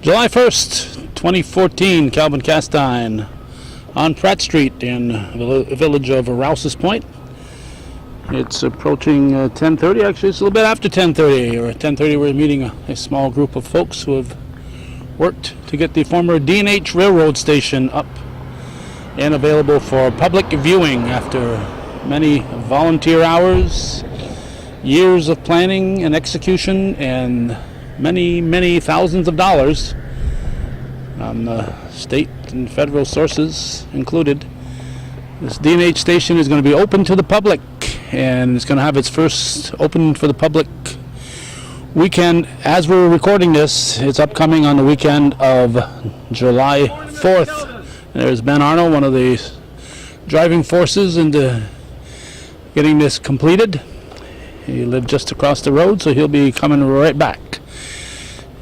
July 1st, 2014, Calvin Castine on Pratt Street in the village of Rouses Point. It's approaching 10:30. Actually, it's a little bit after 10:30. Or 10:30, we're meeting a small group of folks who have worked to get the former D&H railroad station up and available for public viewing after many volunteer hours, years of planning and execution, and many thousands of dollars on state and federal sources included. This D&H station is going to be open to the public, and it's going to have its first open for the public weekend. As we're recording this, it's upcoming on the weekend of July 4th. There's Ben Arnold, one of the driving forces into getting this completed. He lived just across the road, so he'll be coming right back.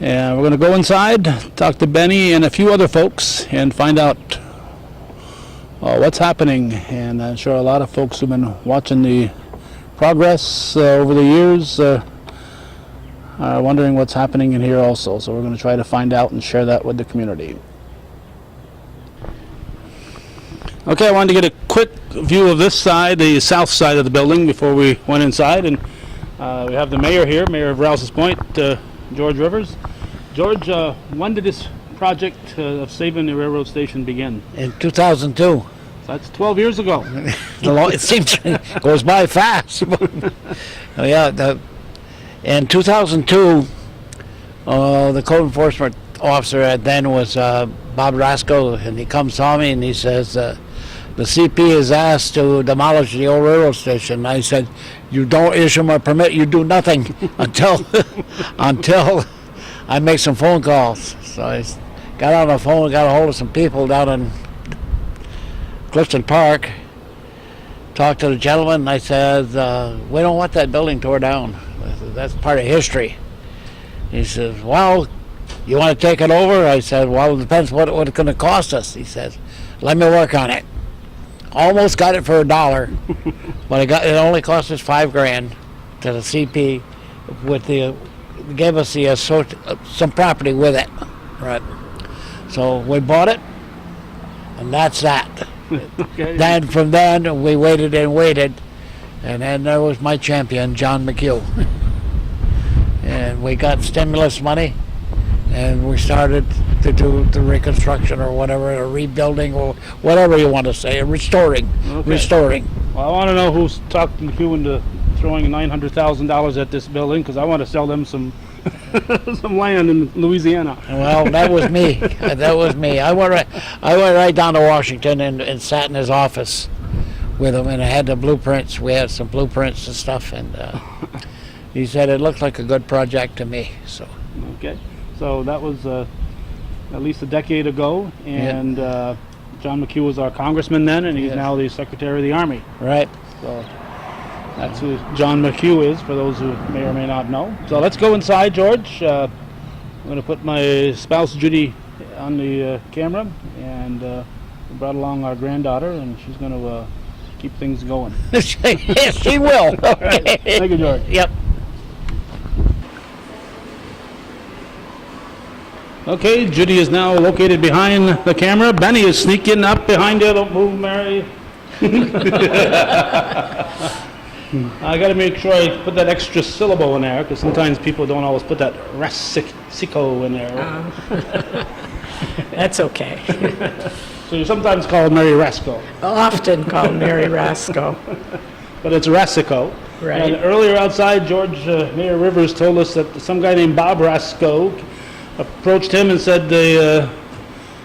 And we're going to go inside, talk to Benny and a few other folks, and find out what's happening. And I'm sure a lot of folks who've been watching the progress over the years are wondering what's happening in here also. So we're going to try to find out and share that with the community. Okay, I wanted to get a quick view of this side, the south side of the building, before we went inside. And we have the mayor here, Mayor of Rouses Point, George Rivers. George, when did this project of saving the railroad station begin? In 2002. So that's 12 years ago. It seems it goes by fast. In 2002, the code enforcement officer then was Bob Rasco, and he comes to me and he says, the CP is asked to demolish the old railroad station. I said, you don't issue my permit, you do nothing until I make some phone calls. So I got on the phone, got a hold of some people down in Clifton Park, talked to the gentleman, and I said, we don't want that building tore down. I said, that's part of history. He says, well, you want to take it over? I said, well, it depends what it's going to cost us. He says, let me work on it. Almost got it for $1, but it only cost us $5,000 to the CP. Gave us some property with it, right? So we bought it, and that's that. Okay. Then from then we waited and waited, and then there was my champion, John McHugh, and we got stimulus money. And we started to do the reconstruction or whatever, or rebuilding or whatever you want to say, restoring. Okay. Restoring. Well, I want to know who's talked you into throwing $900,000 at this building, because I want to sell them some some land in Louisiana. Well, that was me. That was me. I went right down to Washington and sat in his office with him, and I had the blueprints. We had some blueprints and stuff, and he said it looked like a good project to me. So. Okay. So that was at least a decade ago, and John McHugh was our congressman then, and he's now the Secretary of the Army. Right. So that's who John McHugh is, for those who may or may not know. So let's go inside, George. I'm going to put my spouse, Judy, on the camera, and we brought along our granddaughter, and she's going to keep things going. Yes, she will. Okay. Right. Thank you, George. Yep. Okay, Judy is now located behind the camera. Benny is sneaking up behind you. Don't move, Mary. I got to make sure I put that extra syllable in there, because sometimes people don't always put that rasico in there. That's okay. So you're sometimes called Mary Rasco. Often called Mary Rasco. But it's Rasico. Right. And earlier outside, Mayor Rivers told us that some guy named Bob Rasco approached him and said the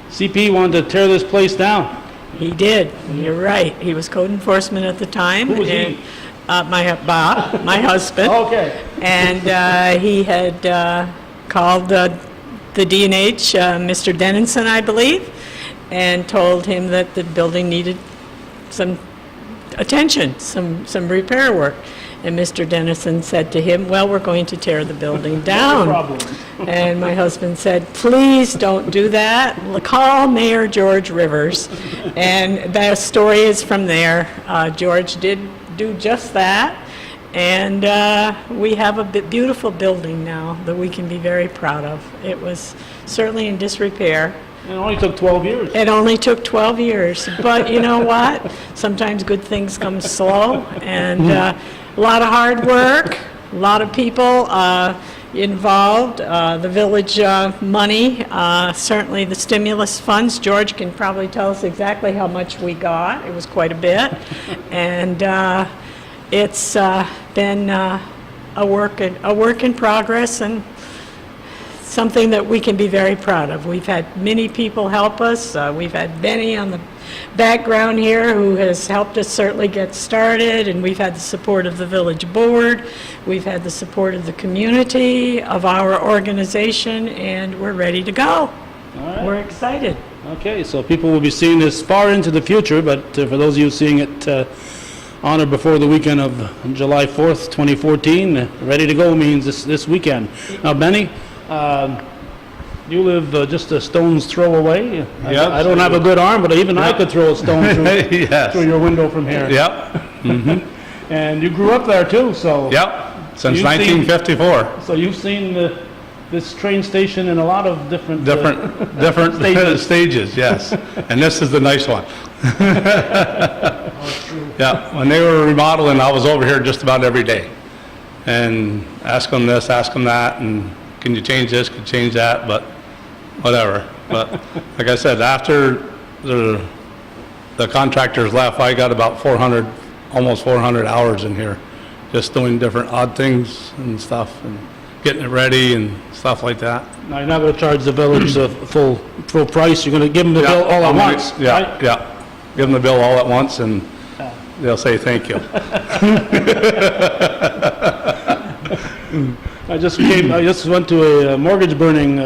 CP wanted to tear this place down. He did. You're right. He was code enforcement at the time. Who was he? Bob, my husband. Okay. And he had called the D&H, Mr. Dennison, I believe, and told him that the building needed some attention, some repair work. And Mr. Dennison said to him, well, we're going to tear the building down. No problem. And my husband said, please don't do that. Call Mayor George Rivers. And that story is from there. George did do just that. And we have a beautiful building now that we can be very proud of. It was certainly in disrepair. It only took 12 years. It only took 12 years, but you know what? Sometimes good things come slow, and a lot of hard work, a lot of people involved, the village money, certainly the stimulus funds. George can probably tell us exactly how much we got. It was quite a bit, and it's been a work in progress, and something that we can be very proud of. We've had many people help us. We've had Benny on the background here who has helped us certainly get started, and we've had the support of the village board. We've had the support of the community, of our organization, and we're ready to go. All right. We're excited. Okay, so people will be seeing this far into the future, but for those of you seeing it on or before the weekend of July 4th, 2014, ready to go means this weekend. Now, Benny, you live just a stone's throw away. Yep. I don't have a good arm, but even I could throw a stone through, Yes. through your window from here. Yep. And you grew up there too, so Yep. Since You've seen- 1954. so you've seen this train station in a lot of different Different Stages. stages, yes. And this is the nice one. Yeah, when they were remodeling, I was over here just about every day. And ask them this, ask them that, and can you change this, can you change that, but whatever. But like I said, after the contractors left, I got about 400, almost 400 hours in here, just doing different odd things and stuff, and getting it ready and stuff like that. Now, you're not going to charge the village the full price. You're going to give them the bill all at once, Yeah, right? yeah. Give them the bill all at once, and they'll say thank you. I just went to a mortgage burning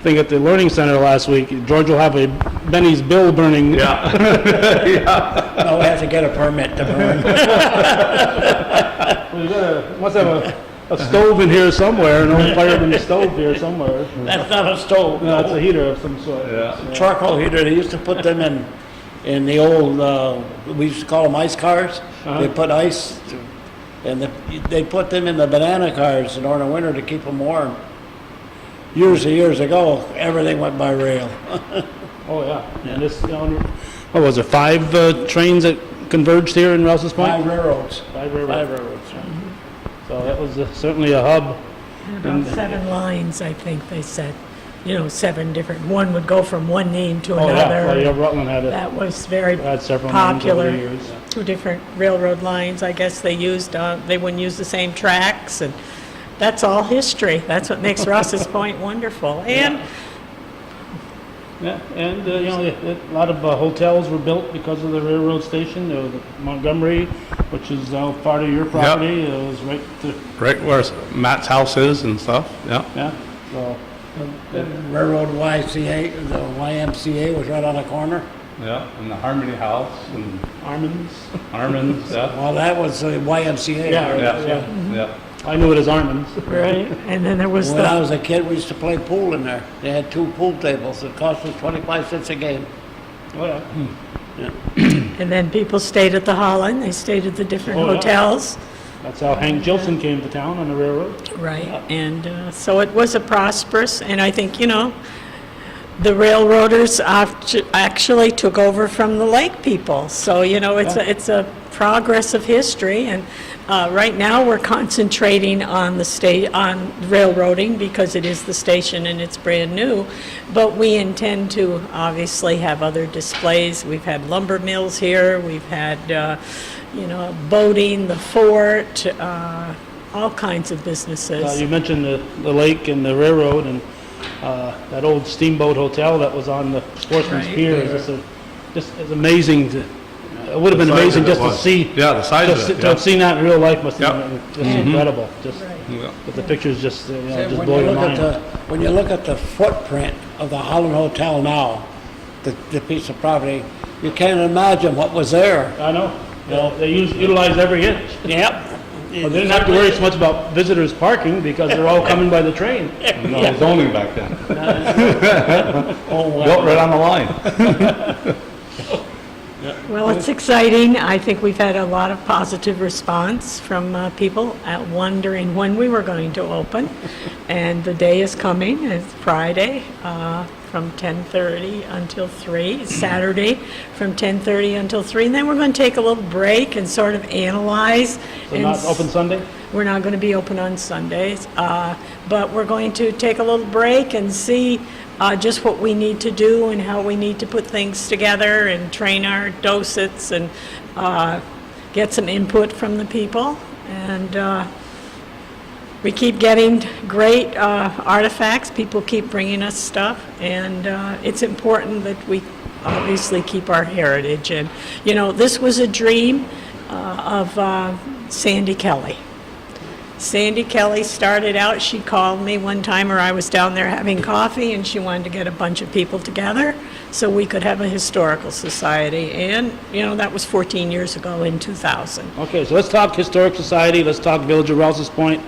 thing at the Learning Center last week. George will have a Benny's bill burning. Yeah. No, we have to get a permit to burn. Well, must have a stove in here somewhere, an old fireman stove here somewhere. That's not a stove. No, it's a heater of some sort. Yeah. Charcoal heater, they used to put them in the old, we used to call them ice cars. They put ice, and they put them in the banana cars in the winter to keep them warm. Years and years ago, everything went by rail. Oh, yeah. And this, what was it, 5 trains that converged here in Rouses Point? 5 railroads. 5 railroads. 5 railroads. So that was certainly a hub. About 7 lines, I think they said. 7 different, one would go from one name to Oh, another. yeah, well, Rutland had it. That was very Had several names over popular. the years. 2 different railroad lines, I guess they used, they wouldn't use the same tracks, and that's all history. That's what makes Rouses Point wonderful. And Yeah, and, a lot of hotels were built because of the railroad station. There was Montgomery, which is part of your property. It was right to, Right where Matt's house is and stuff, yeah. yeah, so, The Railroad YMCA, the YMCA was right on the corner. Yeah, and the Harmony House and Armin's. Armin's, yeah. Well, that was the YMCA. Yeah, Yeah, yeah. I knew it as Armin's. right, and then there was When I the, was a kid, we used to play pool in there. They had 2 pool tables. It cost us 25 cents a game. Oh, yeah. and then people stayed at the Holland, they stayed at the different Oh, yeah. hotels. That's how Hank Gilson came to town on the railroad. Right, and so it was a prosperous, and I think, the railroaders actually took over from the lake people. So, it's a progress of history, and right now we're concentrating on on railroading because it is the station and it's brand new, but we intend to obviously have other displays. We've had lumber mills here, we've had, boating, the fort, all kinds of businesses. You mentioned the lake and the railroad, and that old steamboat hotel that was on the Sportsman's Right. Pier is just it's amazing to. It would have been The size amazing of it just to was. see. Yeah, the size of just it, to have yeah. seen that in real life must have Yep. been just incredible. Just, Yeah. but the pictures just just When blow you your look mind. when you look at the footprint of the Holland Hotel now, the piece of property, you can't imagine what was there. I know. They utilize every inch. Yep. Well, they didn't have to worry so much about visitors parking because they're all coming by the train. No zoning back then. Oh, Built right on the line. Well, it's exciting. I think we've had a lot of positive response from people wondering when we were going to open. And the day is coming. It's Friday from 10:30 until 3, Saturday from 10:30 until 3. And then we're going to take a little break and sort of analyze. So not open Sunday? We're not going to be open on Sundays, but we're going to take a little break and see just what we need to do and how we need to put things together and train our docents and get some input from the people. And we keep getting great artifacts. People keep bringing us stuff, and it's important that we obviously keep our heritage. And, you know, this was a dream of Sandy Kelly. Sandy Kelly started out, she called me one time, or I was down there having coffee, and she wanted to get a bunch of people together so we could have a historical society. And, you know, that was 14 years ago in 2000. Okay, so let's talk Historic Society, let's talk Village of Rouses Point.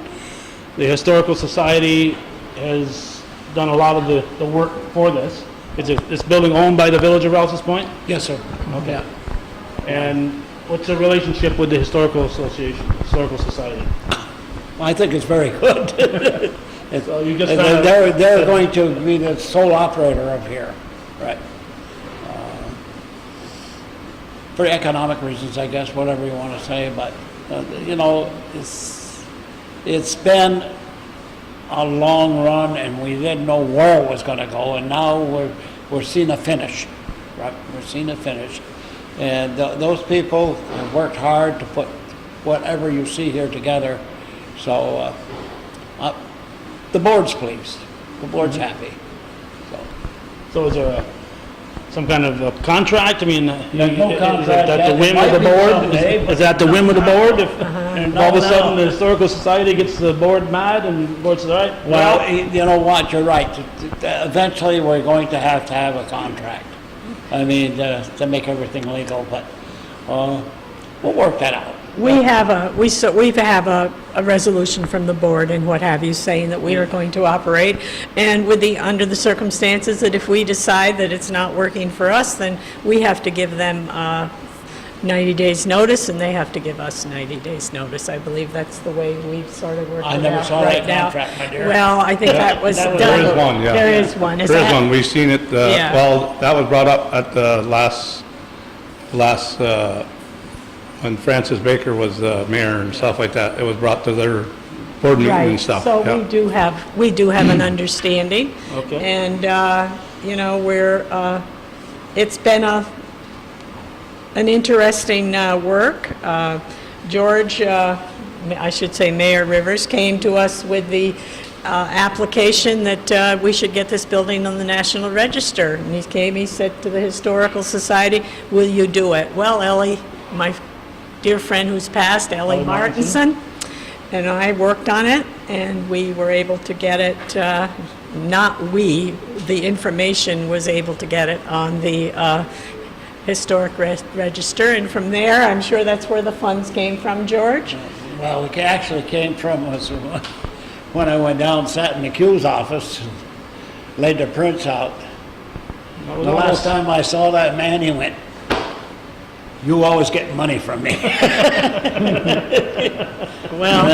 The Historical Society has done a lot of the work for this. Is this building owned by the Village of Rouses Point? Yes, sir. Okay. And what's the relationship with the Historical Society? I think it's very good. So you just They're going to be the sole operator of here, right? For economic reasons, I guess, whatever you want to say, but, you know, it's been a long run, and we didn't know where it was going to go, and now we're seeing a finish, right? We're seeing a finish. And those people have worked hard to put whatever you see here together. So the board's pleased. The board's happy. So is there some kind of a contract? I mean, There's no is contract. that the whim of the board? Is that the whim of the board? If all of a sudden the Historical Society gets the board mad and the board says, all right? Well, you know what, you're right. Eventually, we're going to have a contract. I mean, to make everything legal, but we'll work that out. We have a resolution from the board and what have you saying that we are going to operate, and under the circumstances that if we decide that it's not working for us, then we have to give them 90 days notice, and they have to give us 90 days notice. I believe that's the way we've sort of worked it out right now. I never saw that contract, my dear. Well, I think that was done. There is one, yeah. There is one. Is There is that- one, we've seen it, Yeah. well, that was brought up at the last, when Francis Baker was mayor and stuff like that. It was brought to their board meeting and Right, stuff. so yeah. we do have an understanding. Okay. And, you know, it's been an interesting work. George, I should say Mayor Rivers, came to us with the application that we should get this building on the National Register. And he said to the Historical Society, will you do it? Well, Ellie, my dear friend who's passed, Ellie Martinson, and I worked on it, and we were able to get it, the information was able to get it on the Historic Register, and from there, I'm sure that's where the funds came from, George? Well, it actually came from us when I went down and sat in the Q's office and laid the prints out. The last time I saw that man, he went, "You always get money from me." Well,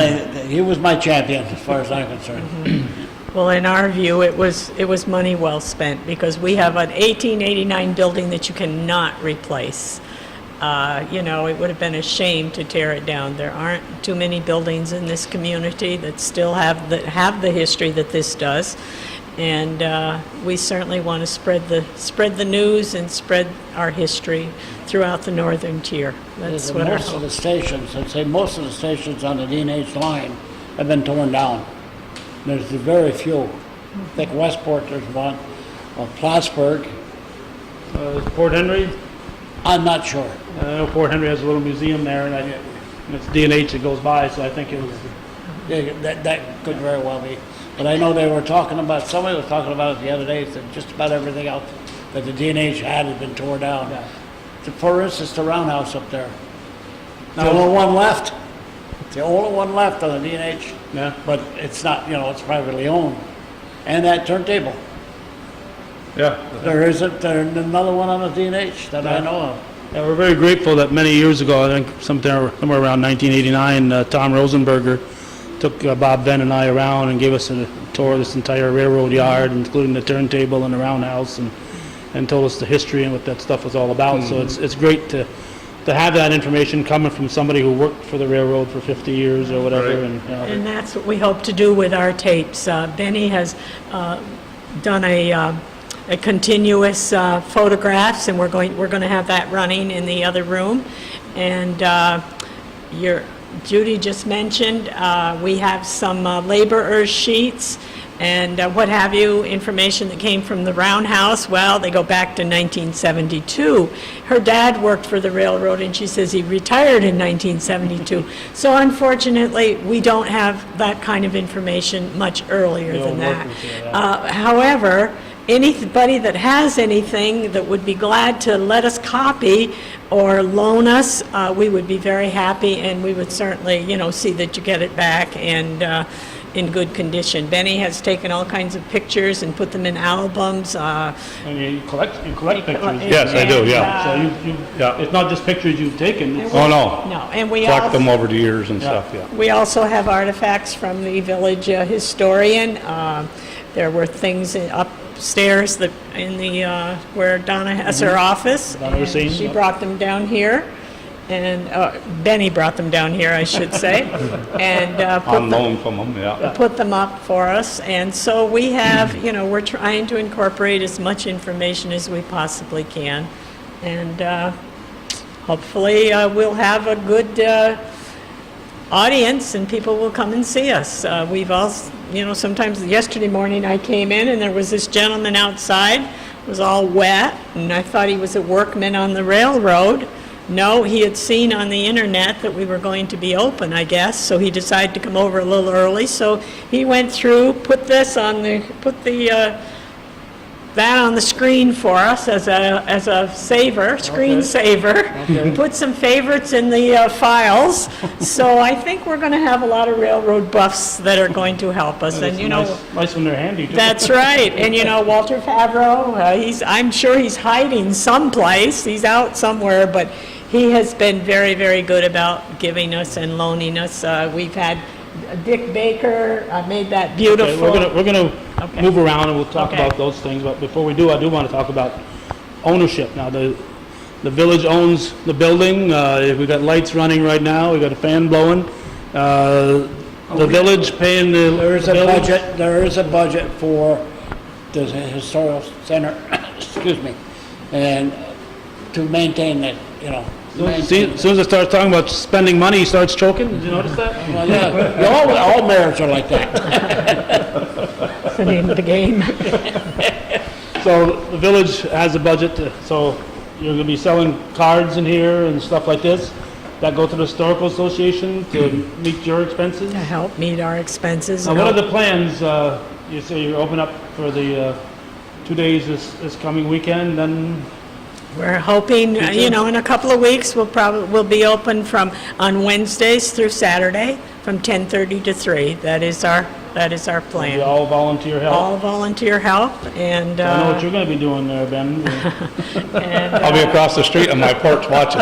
he was my champion as far as I'm concerned. well, in our view, it was money well spent, because we have an 1889 building that you cannot replace. You know, it would have been a shame to tear it down. There aren't too many buildings in this community that still have the history that this does. And we certainly want to spread the news and spread our history throughout the northern tier. That's what our Most of hope. the stations, I'd say most of the stations on the D&H line have been torn down. There's very few. I think Westport, there's one. Plattsburgh, Port Henry? I'm not sure. I know Port Henry has a little museum there, and it's D&H that goes by, so I think it was... Yeah, that could very well be. But I know they were talking about, somebody was talking about it the other day, that just about everything else that the D&H had been torn down. Yeah. For instance, the roundhouse up there. The only one left. The only one left on the D&H. Yeah. But it's not, you know, it's privately owned. And that turntable. Yeah. There's another one on the D&H that I know of. Yeah, we're very grateful that many years ago, I think somewhere around 1989, Tom Rosenberger took Bob Venn and I around and gave us a tour of this entire railroad yard, including the turntable and the roundhouse, and told us the history and what that stuff was all about. So it's great to have that information coming from somebody who worked for the railroad for 50 years or whatever. Right. And, And that's what we hope to do with our tapes. Benny has done a continuous photographs, and we're going to have that running in the other room. And Judy just mentioned we have some laborers sheets and what have you, information that came from the roundhouse. Well, they go back to 1972. Her dad worked for the railroad, and she says he retired in 1972. So unfortunately, we don't have that kind of information much earlier The than old that. workers, yeah. However, anybody that has anything that would be glad to let us copy or loan us, we would be very happy, and we would certainly, see that you get it back and in good condition. Benny has taken all kinds of pictures and put them in albums. And you collect pictures. Yes, I do, yeah. So Yeah. it's not just pictures you've taken. It's, Oh, no. No, and we Collect them also, over the years and stuff, yeah. we also have artifacts from the village historian. There were things upstairs that in the where Donna has her office. Donna and Racine, she yep. brought them down here, and Benny brought them down here, I should say, and On loan from them, yeah. put them up for us. And so we have, we're trying to incorporate as much information as we possibly can, and hopefully we'll have a good audience and people will come and see us. We've also, sometimes yesterday morning I came in and there was this gentleman outside, it was all wet, and I thought he was a workman on the railroad. No, he had seen on the internet that we were going to be open, I guess, so he decided to come over a little early. So he went through, put that on the screen for us as a saver, screen saver. Put some favorites in the files. So I think we're going to have a lot of railroad buffs that are going to help us. And nice when they're handy, too. that's right. And Walter Favreau, I'm sure he's hiding someplace. He's out somewhere, but he has been very, very good about giving us and loaning us. We've had Dick Baker made that beautiful. Okay, we're gonna Okay. move around and we'll talk Okay. about those things. But before we do, I do want to talk about ownership. Now, the village owns the building. We've got lights running right now. We've got a fan blowing. The village paying the There is a building? budget, there is a budget for the historical center, excuse me, and to maintain it, See, as soon as I start talking about spending money, he starts choking. Did you notice that? Well, yeah, all mayors are like that. That's the name of the game. So the village has a budget, so you're going to be selling cards in here and stuff like this that go to the Historical Association to meet your expenses? To help meet our expenses. Now, what are the plans? You say you're open up for the 2 days this coming weekend, then We're hoping, in a couple of weeks, we'll be open on Wednesdays through Saturday from 10:30 to 3. That is our it'll be plan. all volunteer help. All volunteer help, and, I know what you're going to be doing there, Ben. I'll be across the street on my porch watching.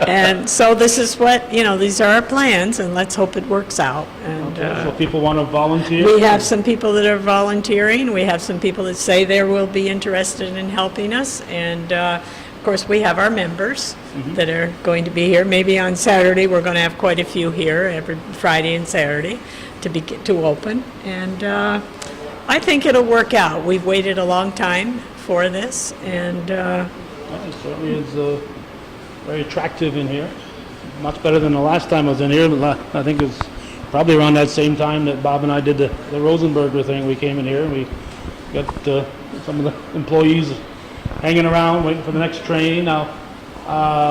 and so this is what, these are our plans, and let's hope it works out. And So people want to volunteer? we have some people that are volunteering, we have some people that say they will be interested in helping us, and of course, we have our members that are going to be here. Maybe on Saturday, we're going to have quite a few here, every Friday and Saturday, to open. And I think it'll work out. We've waited a long time for this, and Yeah, it certainly is very attractive in here. Much better than the last time I was in here. I think it was probably around that same time that Bob and I did the Rosenberger thing. We came in here and we got some of the employees hanging around waiting for the next train. Now,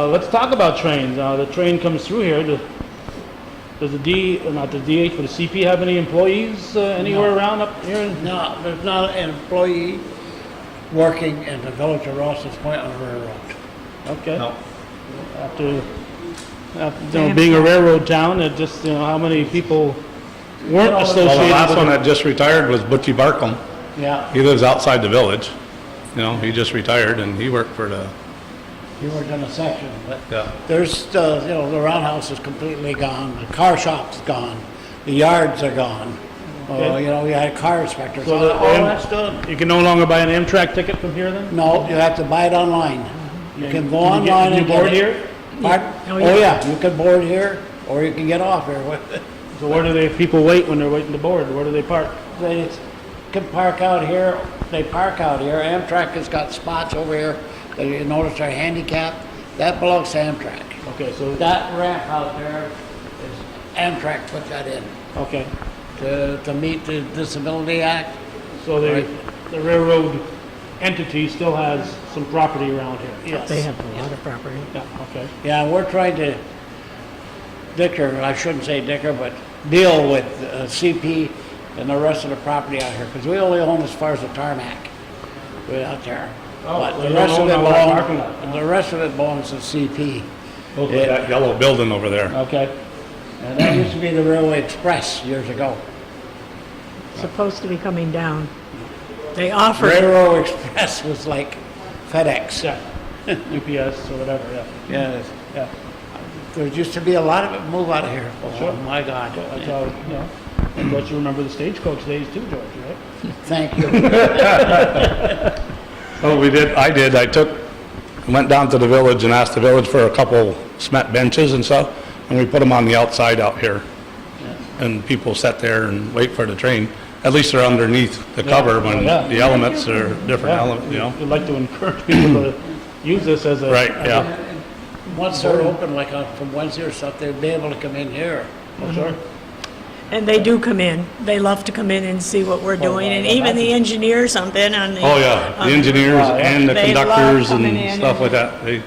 let's talk about trains. The train comes through here. Does not the DH, but the CP have any employees anywhere around up here? No, there's not an employee working in the village of Rouses Point on the railroad. Okay. No. After being a railroad town, it just, how many people weren't Well, the associated last with one it? that just retired was Butchie Barklem. Yeah. He lives outside the village. He just retired and he worked for the You weren't in a section, but Yeah. there's, the roundhouse is completely gone, the car shop's gone, the yards are gone. Okay. We had car inspectors, So all that's done. You can no longer buy an Amtrak ticket from here then? No, you have to buy it online. You can go Can you get- online can you and get board it. here? Pardon? Oh, Oh, yeah. yeah, you can board here, or you can get off here. So where do people wait when they're waiting to board? Where do they park? They can park out here, they park out here. Amtrak has got spots over here that you notice are handicapped. That belongs to Amtrak. Okay, so, That ramp out there is Amtrak put that in okay. to meet the Disability Act. So Right. the railroad entity still has some property around here? Yes. They have a lot of property. Yeah, okay. Yeah, we're trying to dicker, I shouldn't say dicker, but deal with CP and the rest of the property out here, because we only own as far as the tarmac. We're out there. Oh, But so the you rest don't of it own all that parking lot? belongs, the rest of it belongs to CP. Look at that yellow building over there. Okay. And that used to be the Railway Express years ago. Supposed to be coming down. They offered, Railroad Express was like FedEx. Yeah, UPS or whatever, yeah. Yes. Yeah, There used to be a lot of it move out of here. Sure. Oh, my God. that's how, and don't you remember the stagecoach days too, George, right? Thank you. Oh, went down to the village and asked the village for a couple cement benches and stuff, and we put them on the outside out here. And people sat there and wait for the train. At least they're underneath the cover when Oh, yeah. the elements are different elements, We'd like to encourage people to use this as a. Right, as a- yeah. Once they're open, like from Wednesday or stuff, they'll be able to come in here. Oh, sure. and they do come in. They love to come in and see what we're doing, and even the engineers have been on the. Oh, yeah, the engineers and the They love conductors coming and in stuff and- like that. They,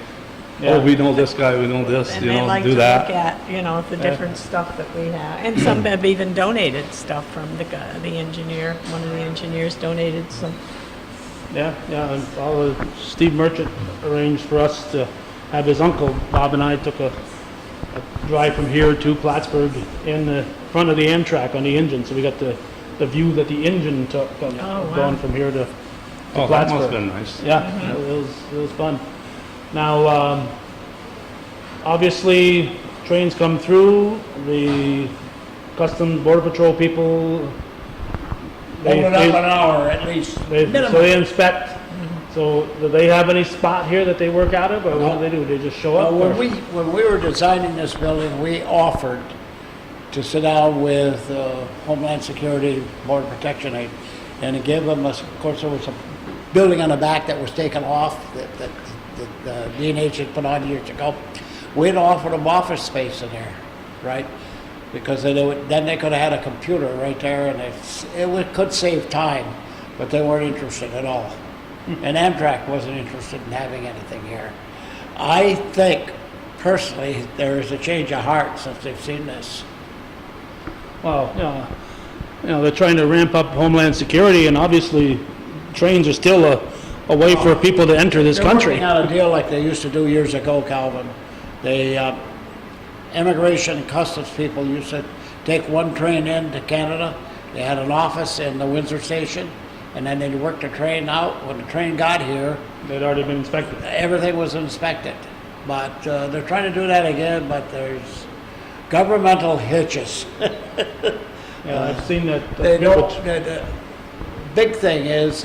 Yeah. oh, we know this guy, we know this, And they like to do look that. at, the different stuff that we have. And some have even donated stuff from the engineer. One of the engineers donated some. Yeah, and Steve Merchant arranged for us to have his uncle, Bob and I took a drive from here to Plattsburgh in the front of the Amtrak on the engine, so we got the view that the engine took of wow. going from here to Oh, that Plattsburgh. must've been nice. Yeah, it was fun. Now, obviously, trains come through, the Customs Border Patrol people, Hold it up an hour at least. so they inspect. So do they have any spot here that they work out of, or what do they do? They just show up? or- When we were designing this building, we offered to sit down with Homeland Security, Border Protection, and to give them, of course, there was a building on the back that was taken off that D&H had put on years ago. We'd offered them office space in there, right? Because then they could have had a computer right there, and could save time, but they weren't interested at all. And Amtrak wasn't interested in having anything here. I think, personally, there is a change of heart since they've seen this. Well, they're trying to ramp up Homeland Security, and obviously, trains are still a way for people to enter this country. They're working out a deal like they used to do years ago, Calvin. They, immigration and customs people used to take one train into Canada. They had an office in the Windsor station, and then they'd work the train out. When the train got here, They'd already been inspected. everything was inspected. But they're trying to do that again, but there's governmental hitches. Yeah, I've seen that. They people- don't, the big thing is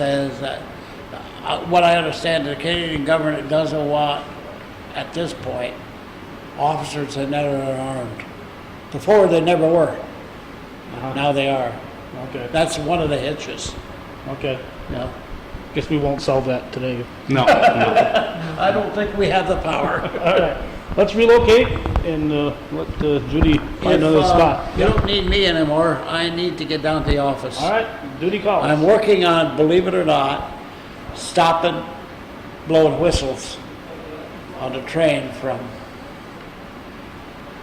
what I understand, the Canadian government doesn't want, at this point, officers that never are armed. Before, they never were. Uh-huh. Now they are. Okay, That's one of the hitches. okay. No. Guess we won't solve that today. No, I don't think we have the power. All right, let's relocate and let Judy find another spot. You don't need me anymore. I need to get down to the office. All right, Judy calls. I'm working on, believe it or not, stopping, blowing whistles on the train from,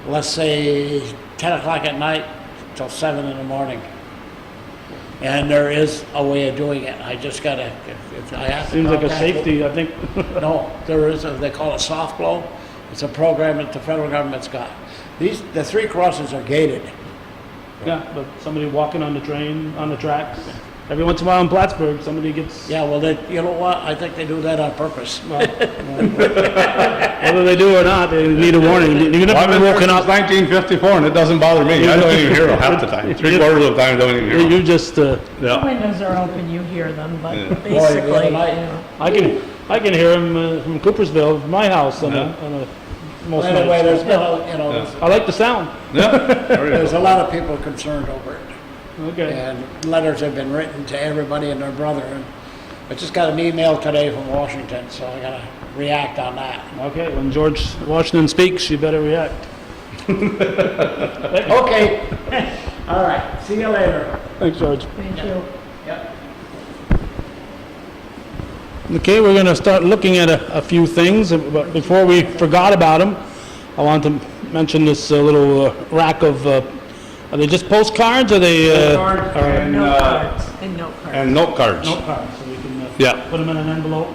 let's say, 10 o'clock at night till 7 in the morning. And there is a way of doing it. I just gotta, I have to Seems like a contact- safety, I think. No, there is, they call it soft blow. It's a program that the federal government's got. The three crossings are gated. Yeah, but somebody walking on the train, on the tracks. every once in a while in Plattsburgh, somebody gets, Yeah, well, you know what? I think they do that on purpose. whether they do or not, they need a warning. Even if Well, I've you've been woken working up, since 1954, and it doesn't bother me. I don't even hear them half the time. Three-quarters of the time, I don't even hear them. you just, The Yeah. windows are open, you hear them, but Yeah. basically, Boy, the other night- you know. I can hear them from Coopersville, from my house on Yeah. most Anyway, nights. there's been, there's I like the sound. Yeah. There you there's a go. lot of people concerned over it. Okay. And letters have been written to everybody and their brother. And I just got an email today from Washington, so I gotta react on that. Okay, when George Washington speaks, you better react. Okay. All right. See you later. Thanks, George. Thank you. Yep. Okay, we're going to start looking at a few things, but before we forgot about them, I want to mention this little rack of, are they just postcards, or are they? And, Note cards and note cards. and note cards. Note cards, so we can Yeah. put them in an envelope,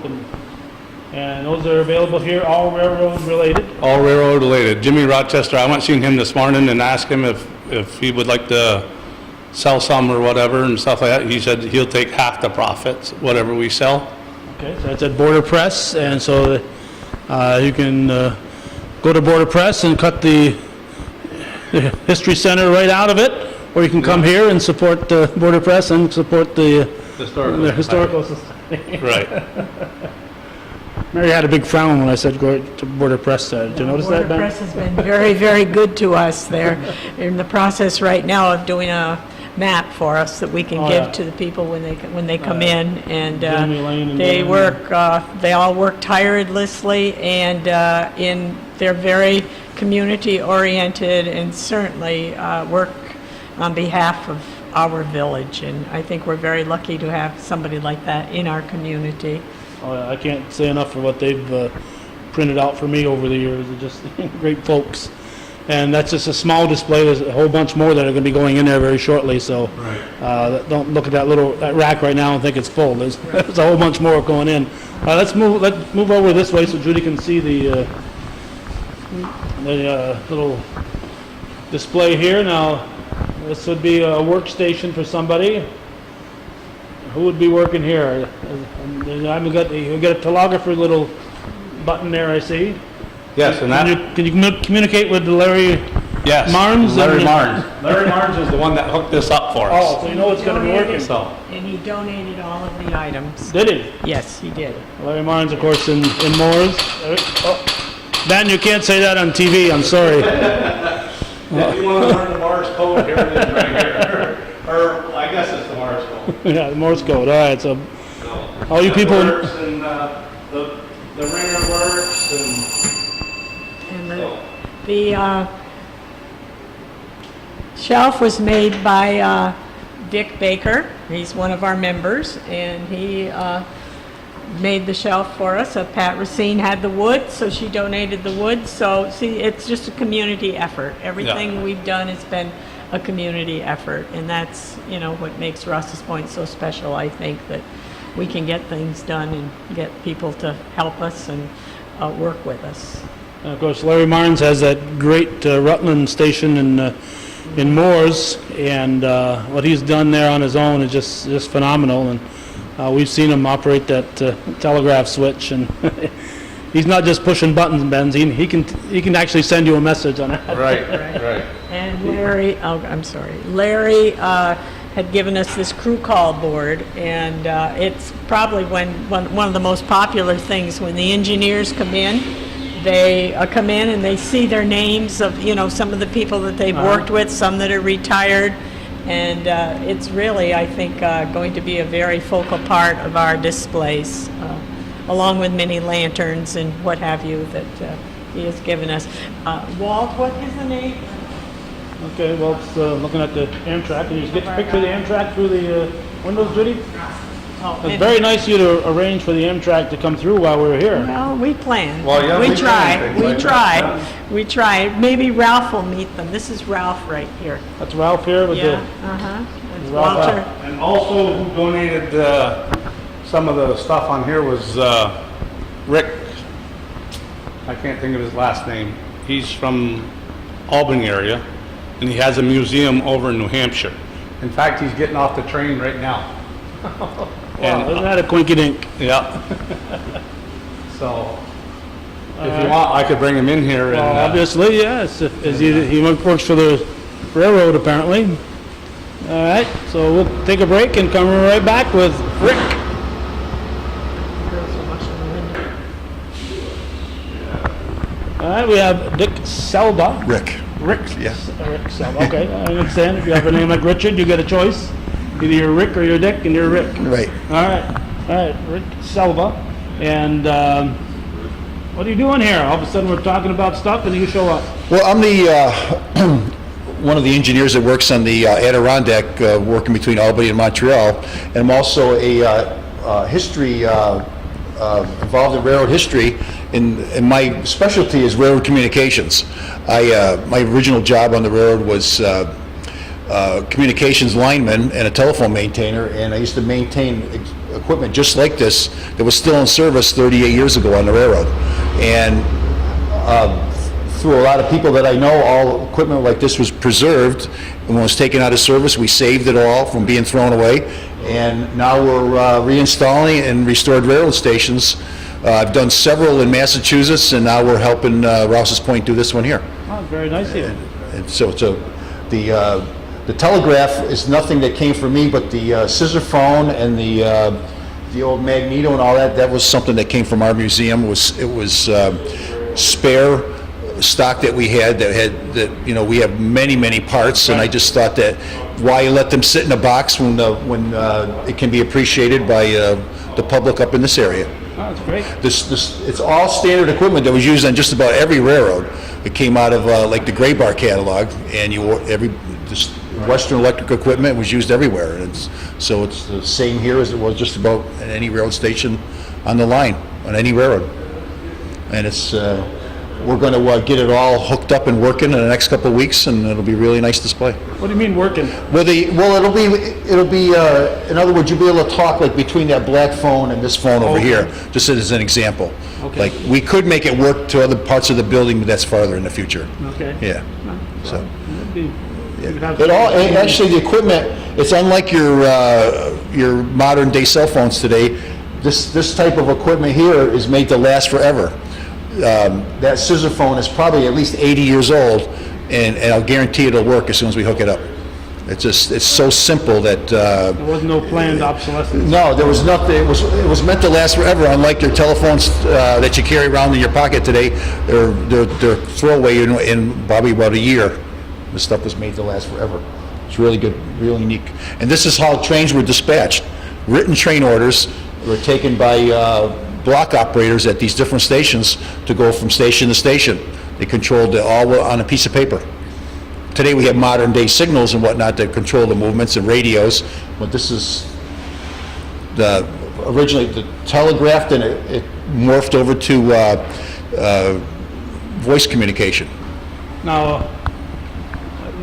and those are available here, all railroad related. All railroad related. Jimmy Rochester, I went and seen him this morning and asked him if he would like to sell some or whatever and stuff like that. He said he'll take half the profits, whatever we sell. Okay, so that's at Border Press, and so you can go to Border Press and cut the History Center right out of it, or you can come here and support Border Press and support the Historical Society. Right. Mary had a big frown when I said go to Border Press. Did you notice that, Ben? Border Press has been very, very good to us. They're in the process right now of doing a map for us that we can Oh, give yeah. to the people when they come in, and Jeremy Lane and they them, work. They all work tirelessly, and they're very community oriented, and certainly work on behalf of our village. And I think we're very lucky to have somebody like that in our community. Oh, yeah, I can't say enough for what they've printed out for me over the years. They're just great folks. And that's just a small display. There's a whole bunch more that are going to be going in there very shortly. So don't look at that rack right now and think it's full. There's a whole bunch more going in. Let's move over this way so Judy can see the little display here. Now, this would be a workstation for somebody. Who would be working here? We got a telegrapher little button there, I see. Yes, and that, Can you communicate with Larry yes. Marnes? Larry Marnes. Larry Marnes is the one that hooked this up for us. Oh, so you know it's going to be working. So, And he donated all of the items. Did he? Yes, he did. Larry Marnes, of course, in Moores. Oh. Ben, you can't say that on TV, I'm sorry. if you want to learn the Morse code, here it is right here. Or, I guess it's the Morse code. Yeah, the Morse code, all right, so So, all you it people, works, and the ringer works, and And so. the shelf was made by Dick Baker. He's one of our members, and he made the shelf for us. Pat Racine had the wood, so she donated the wood. So, see, it's just a community effort. Everything we've done has been a community effort, and that's, what makes Rouses Point so special, I think, that we can get things done and get people to help us and work with us. of course, Larry Marnes has that great Rutland station in Moores, and what he's done there on his own is just phenomenal. And we've seen him operate that telegraph switch, and he's not just pushing buttons, Ben. He can actually send you a message on that. Right. And Larry had given us this crew call board, and it's probably one of the most popular things when the engineers come in. They come in and they see their names of, some of the people that they've worked with, some that are retired, and it's really, I think, going to be a very focal part of our displays, along with many lanterns and what have you that he has given us. Walt, what is the name? Okay, well, it's looking at the Amtrak. Can you just get the picture of the Amtrak through the windows, Judy? Oh, It's very nice of you to arrange for the Amtrak to come through while we're here. Well, we plan. Well, yeah, We we try. plan things We like try. that, We try. Maybe Ralph will meet them. This is Ralph right here. That's Ralph here with Yeah, uh-huh. It's Ralph, Walter. And also, who donated some of the stuff on here was Rick. I can't think of his last name. He's from Albany area, and he has a museum over in New Hampshire. In fact, he's getting off the train right now. Wow, isn't that a quinky dink? Yeah. So, if you want, I could bring him in here and, Well, obviously, yes, as he works for the railroad apparently. All right, so we'll take a break and come right back with Rick. All right, we have Dick Selba. Rick. Rick. Yeah. Rick Selba. Okay, I understand. If you have a name like Richard, you get a choice. Either you're Rick or you're Dick, and you're Rick. Right. All right, Rick Selba. And what are you doing here? All of a sudden, we're talking about stuff, and you show up. Well, I'm the one of the engineers that works on the Adirondack, working between Albany and Montreal, and I'm also a history involved in railroad history. And my specialty is railroad communications. My original job on the railroad was communications lineman and a telephone maintainer, and I used to maintain equipment just like this that was still in service 38 years ago on the railroad. And through a lot of people that I know, all equipment like this was preserved, and when it was taken out of service, we saved it all from being thrown away. And now we're reinstalling and restored railroad stations. I've done several in Massachusetts, and now we're helping Rouses Point do this one here. Oh, very nice of you. And so the telegraph is nothing that came from me, but the scissor phone and the old magneto and all that, that was something that came from our museum. It was spare stock that we had that you know, we have many parts, and I just thought that why let them sit in a box when it can be appreciated by the public up in this area. Oh, that's great. It's all standard equipment that was used on just about every railroad. It came out of like the Gray Bar catalog, and this Western Electric equipment was used everywhere. And so it's the same here as it was just about at any railroad station on the line, on any railroad. And it's we're going to get it all hooked up and working in the next couple of weeks, and it'll be a really nice display. What do you mean working? Well, it'll be. In other words, you'll be able to talk like between that black phone and this phone over here, just as an example. Okay. Like we could make it work to other parts of the building, but that's farther in the future. Okay. Yeah. So. That'd be, you could have But actually, the equipment, it's unlike your modern day cell phones today. This type of equipment here is made to last forever. That scissor phone is probably at least 80 years old, and I'll guarantee it'll work as soon as we hook it up. It's so simple that there was no planned obsolescence. no, there was nothing. It was meant to last forever. Unlike your telephones that you carry around in your pocket today, they're throwaway in probably about a year. This stuff was made to last forever. It's really good, really unique. And this is how trains were dispatched. Written train orders were taken by block operators at these different stations to go from station to station. They controlled it all on a piece of paper. Today we have modern day signals and whatnot that control the movements and radios, but this is originally the telegraphed, and it morphed over to voice communication. Now,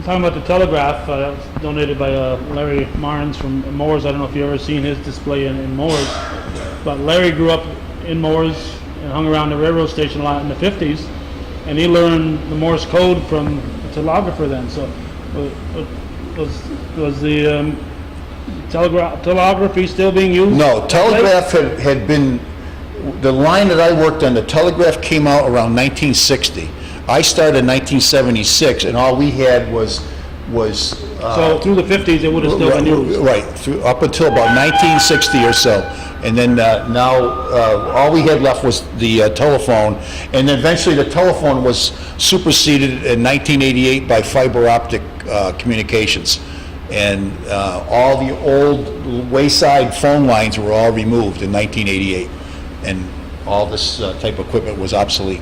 talking about the telegraph, that was donated by Larry Marnes from Moores. I don't know if you've ever seen his display in Moores, but Larry grew up in Moores and hung around the railroad station a lot in the 50s, and he learned the Morse code from a telegrapher then. So was the telegraphy still being used? No, telegraph had been, the line that I worked on, the telegraph came out around 1960. I started in 1976, and all we had was so through the 50s, it would have still been used. Right, up until about 1960 or so. And then now all we had left was the telephone, and then eventually the telephone was superseded in 1988 by fiber optic communications. And all the old wayside phone lines were all removed in 1988, and all this type of equipment was obsolete.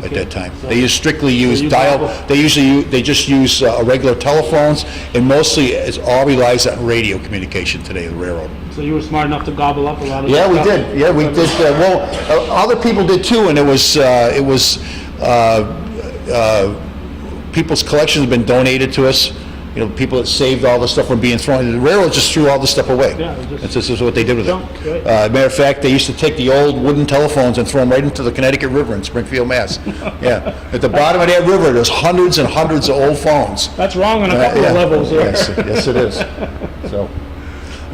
At that time, So- they strictly use you dial. probably- They just use regular telephones, and mostly it all relies on radio communication today. The railroad. So you were smart enough to gobble up a lot of Yeah, we stuff? did. Yeah, we did. Other people did too, and it was people's collections have been donated to us. You know, people that saved all the stuff from being thrown. The railroad just threw all the stuff away. Yeah, it just- This is what they did with Junk, it. right. Matter of fact, they used to take the old wooden telephones and throw them right into the Connecticut River in Springfield, Mass. Yeah, at the bottom of that river, there's hundreds and hundreds of old phones. That's wrong on a couple Yeah. of levels there. Yes, it is. So,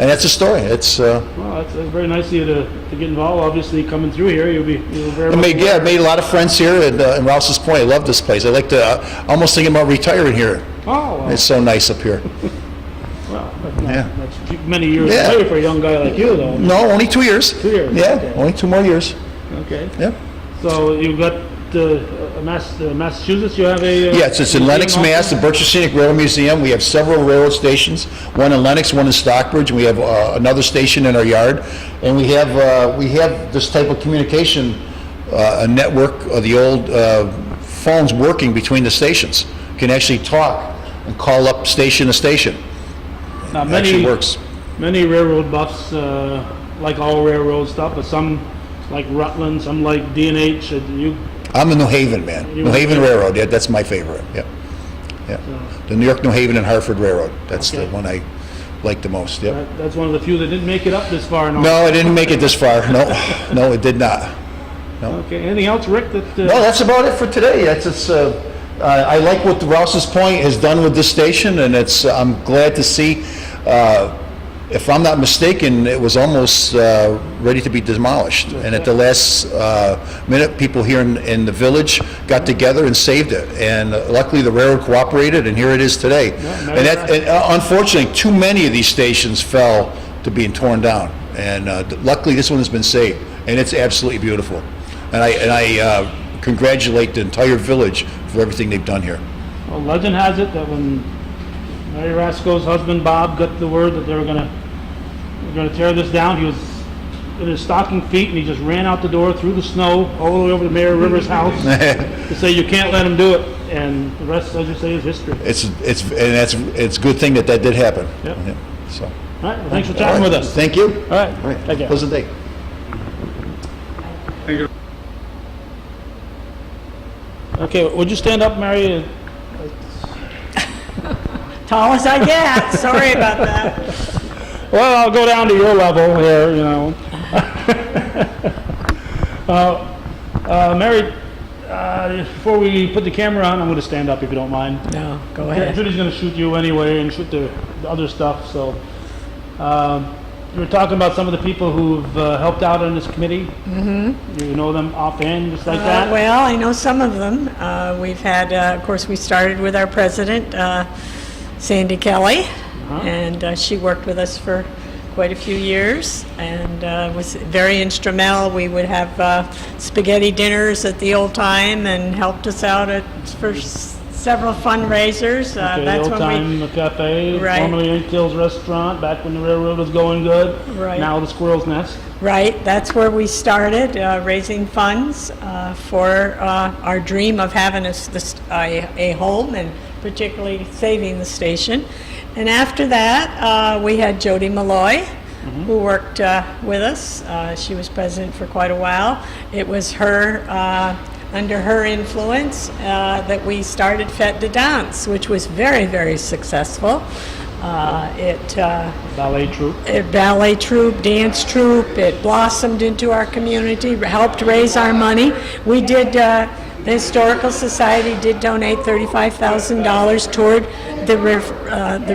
And that's the story. It's Well, that's very nice of you to get involved. Obviously, coming through here, you'll very I much... made a lot of friends here in Rouses Point. I love this place. I like to almost thinking about retiring here. Oh, well, It's so nice up here. Yeah. that's many years Yeah. away for a young guy like you, though. No, only 2 years. 2 years, Yeah, okay. only 2 more years. Okay. Yep. So you've got Massachusetts, you have a... Yes, it's in Lenox, museum Mass, also? the Berkshire Scenic Railroad Museum. We have several railroad stations, one in Lenox, one in Stockbridge, and we have another station in our yard. And we have this type of communication, a network of the old phones working between the stations. You can actually talk and call up station to station. Now, It actually works. Many railroad buffs like all railroad stuff, but some like Rutland, some like D&H. I'm a New Haven man. You New Haven okay? Railroad, yeah, that's my favorite, yeah. Yeah. The New York, New Haven, and Hartford Railroad. That's the Okay. one I like the most, yeah. That's one of the few that didn't make it up this far. No, it didn't make it this far. No, no, it did not. Okay. Anything else, Rick? No, that's about it for today. I like what the Rouses Point has done with this station, and I'm glad to see, if I'm not mistaken, it was almost ready to be demolished. And at the last minute, people here in the village got together and saved it. And luckily, the railroad cooperated, and here it is today. And unfortunately, too many of these stations fell to being torn down. And luckily, this one has been saved, and it's absolutely beautiful. And I congratulate the entire village for everything they've done here. Well, legend has it that when Mary Rasco's husband Bob got the word that they were going to tear this down, he was in his stocking feet and he just ran out the door through the snow all the way over to Mayor Rivers' house to say you can't let him do it. And the rest, as you say, is history. It's a good thing that did happen. Yep. Yeah, so. All right. Well, thanks for chatting with us. Thank you. All right. All right. Take care. Pleasant day. Okay. Would you stand up, Mary? Tall as I get, sorry about that. Well, I'll go down to your level here, you know. Mary, before we put the camera on, I'm going to stand up if you don't mind. No, go ahead. Judy's going to shoot you anyway and shoot the other stuff. So you were talking about some of the people who've helped out on this committee. Mm-hmm. You know them offhand, just like that? Well, I know some of them. We've had, of course, we started with our president, Sandy Kelly, and she worked with us for quite a few years and was very instrumental. We would have spaghetti dinners at the old time and helped us out for several fundraisers. Okay, That's Old when Time Cafe, Right. formerly Eight Tails Restaurant, back when the railroad was going good. Right. Now the Squirrel's Nest. Right, that's where we started raising funds for our dream of having a home and particularly saving the station. And after that, we had Jody Malloy, who worked with us. She was president for quite a while. It was her, under her influence, that we started Fête de Danse, which was very, very successful. Ballet troupe. Ballet troupe, dance troupe. It blossomed into our community, helped raise our money. We did, the Historical Society did donate $35,000 toward the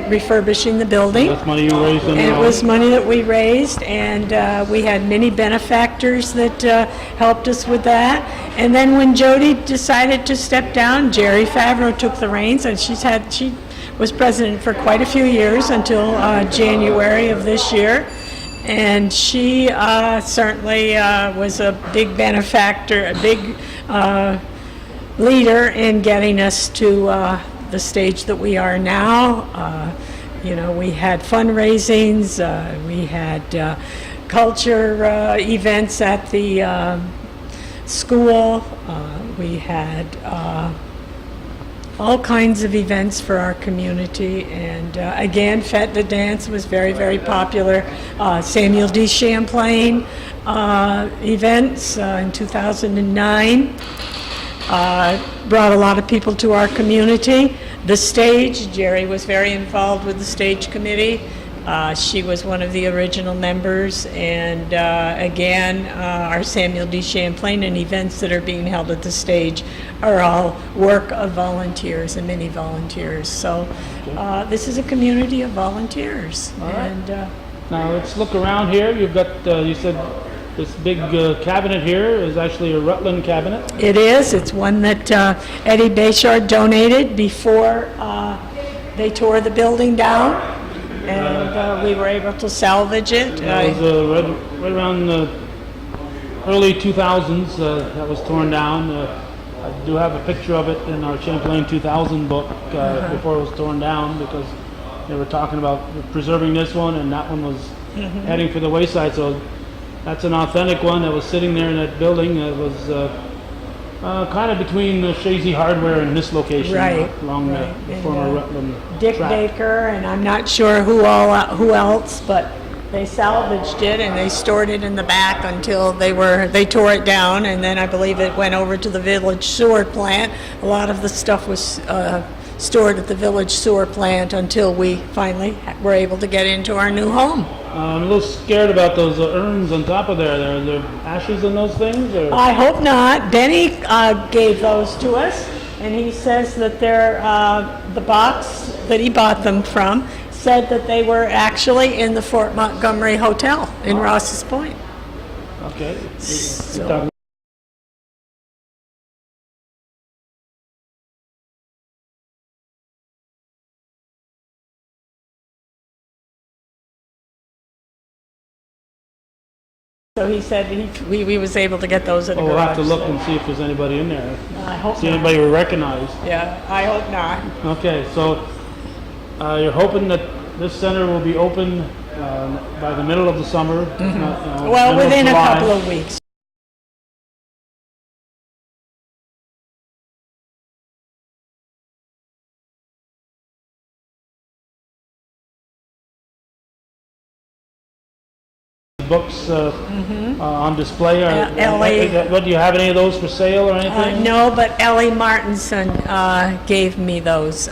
refurbishing the building. That's money you raised on And your it own. was money that we raised, and we had many benefactors that helped us with that. And then when Jody decided to step down, Jerry Favreau took the reins, and she was president for quite a few years until January of this year. And she certainly was a big benefactor, a big leader in getting us to the stage that we are now. We had fundraisings, we had culture events at the school, we had all kinds of events for our community, and again, Fête de Danse was very, very popular. Samuel D. Champlain events in 2009 brought a lot of people to our community. The stage, Jerry was very involved with the stage committee. She was one of the original members, and again, our Samuel D. Champlain and events that are being held at the stage are all work of volunteers and many volunteers. So this is a community of volunteers. All right. And Now let's look around here. You've got, you said this big cabinet here is actually a Rutland cabinet. It is. It's one that Eddie Bayshard donated before they tore the building down, and we were able to salvage it. It was right around the early 2000s that was torn down. I do have a picture of it in our Champlain 2000 book before it was torn down, because they were talking about preserving this one, and that one was heading for the wayside. So that's an authentic one that was sitting there in that building. It was kind of between the Shazy Hardware and this location, Right, along right. the former Rutland Dick track. Baker, and I'm not sure who else, but they salvaged it and they stored it in the back until they tore it down, and then I believe it went over to the village sewer plant. A lot of the stuff was stored at the village sewer plant until we finally were able to get into our new home. I'm a little scared about those urns on top of there. Are there ashes in those things? Or? I hope not. Benny gave those to us, and he says that they're, the box that he bought them from said that they were actually in the Fort Montgomery Hotel in Rouses Point. Okay. So- So he said we was able to get those at a We'll garage have to look sale. and see if there's anybody in there. I hope See not. anybody we recognize. Yeah, I hope not. Okay, so you're hoping that this center will be open by the middle of the summer? Not, Well, middle of within a July. couple of weeks. Books on display. Ellie. What, do you have any of those for sale or anything? No, but Ellie Martinson gave me those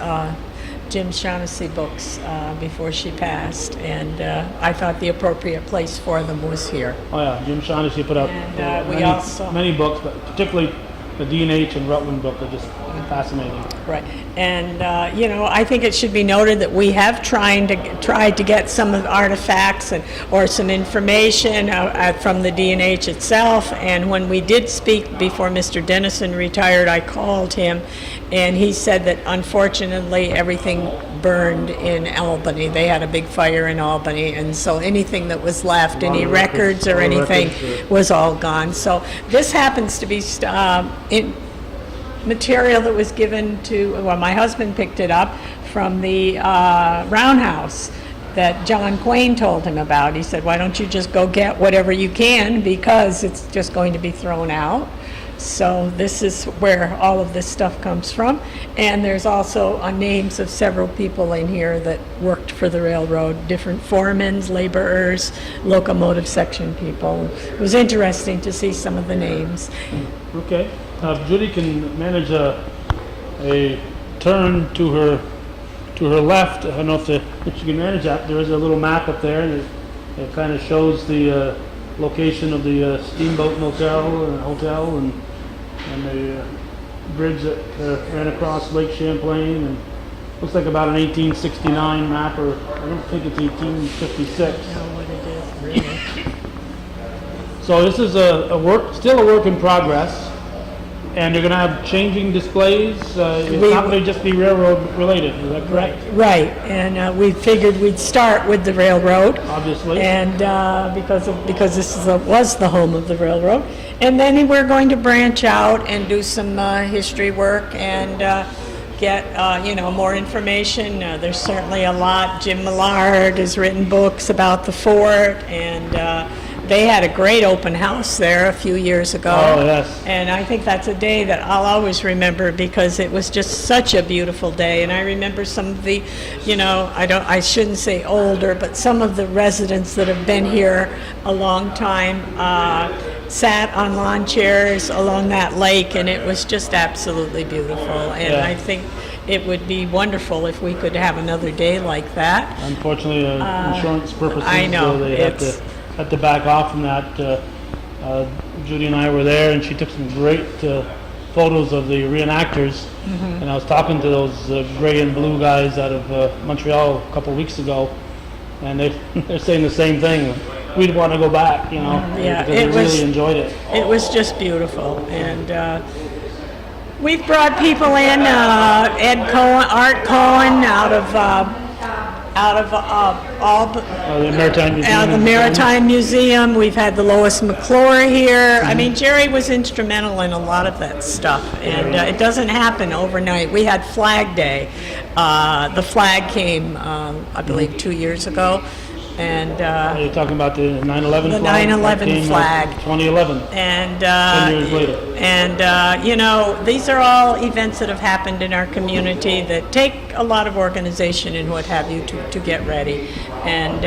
Jim Shaughnessy books before she passed, and I thought the appropriate place for them was here. Oh yeah, Jim Shaughnessy put out And, we many, also- many books, but particularly the D&H and Rutland book are just fascinating. Right, and I think it should be noted that we have tried to get some of the artifacts or some information from the D&H itself. And when we did speak before Mr. Dennison retired, I called him, and he said that unfortunately everything burned in Albany. They had a big fire in Albany, and so anything that was left, any records or all the anything, records, was all gone. So this happens to be material that was given to, well, my husband picked it up from the roundhouse that John Quayne told him about. He said, why don't you just go get whatever you can, because it's just going to be thrown out. So this is where all of this stuff comes from. And there's also names of several people in here that worked for the railroad, different foremans, laborers, locomotive section people. It was interesting to see some of the names. Okay. If Judy can manage a turn to her left, I don't know if she can manage that. There is a little map up there, and it kind of shows the location of the Steamboat Motel and hotel, and the bridge that ran across Lake Champlain, and looks like about an 1869 map, or I don't think it's 1856. What it is, really. So this is still a work in progress. And you're going to have changing displays? It's not going to just be railroad related, is that correct? Right, and we figured we'd start with the railroad. Obviously. And because this was the home of the railroad. And then we're going to branch out and do some history work and get more information. There's certainly a lot. Jim Millard has written books about the fort, and they had a great open house there a few years ago. Oh, yes. And I think that's a day that I'll always remember, because it was just such a beautiful day. And I remember some of the, I shouldn't say older, but some of the residents that have been here a long time sat on lawn chairs along that lake, and it was just absolutely beautiful. And Yeah. I think it would be wonderful if we could have another day like that. Unfortunately, insurance purposes, I know, they had to back off from that. Judy and I were there, and she took some great photos of the reenactors. And I was talking to those gray and blue guys out of Montreal a couple weeks ago, and they're saying the same thing. We'd want to go back, you know, Yeah, because it we was- really enjoyed it. It was just beautiful, and we've brought people in, Ed Cohen, Art Cohen, out of The Maritime Museum. the Maritime Museum. We've had the Lois McClure here. I mean, Jerry was instrumental in a lot of that stuff, and it doesn't happen overnight. We had Flag Day. The flag came, I believe, 2 years ago, and You're talking about the 9/11 The flag? 9/11 That came, flag. 2011. and 10 years later. And you know, these are all events that have happened in our community that take a lot of organization and what have you to get ready. And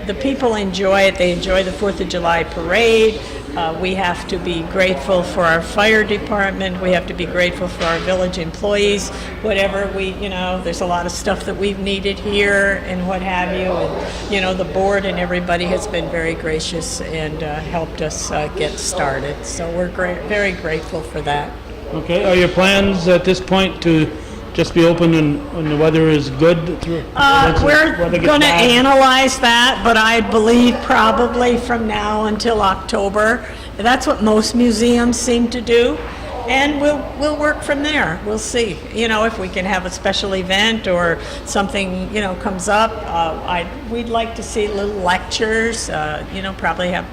the people enjoy it. They enjoy the 4th of July parade. We have to be grateful for our fire department. We have to be grateful for our village employees. Whatever you know, there's a lot of stuff that we've needed here and what have you. And, you know, the board and everybody has been very gracious and helped us get started. So we're very grateful for that. Okay, are your plans at this point to just be open when the weather is good? We're going to analyze that, but I believe probably from now until October. That's what most museums seem to do, and we'll work from there. We'll see. You know, if we can have a special event or something, you know, comes up. We'd like to see little lectures. You know, probably have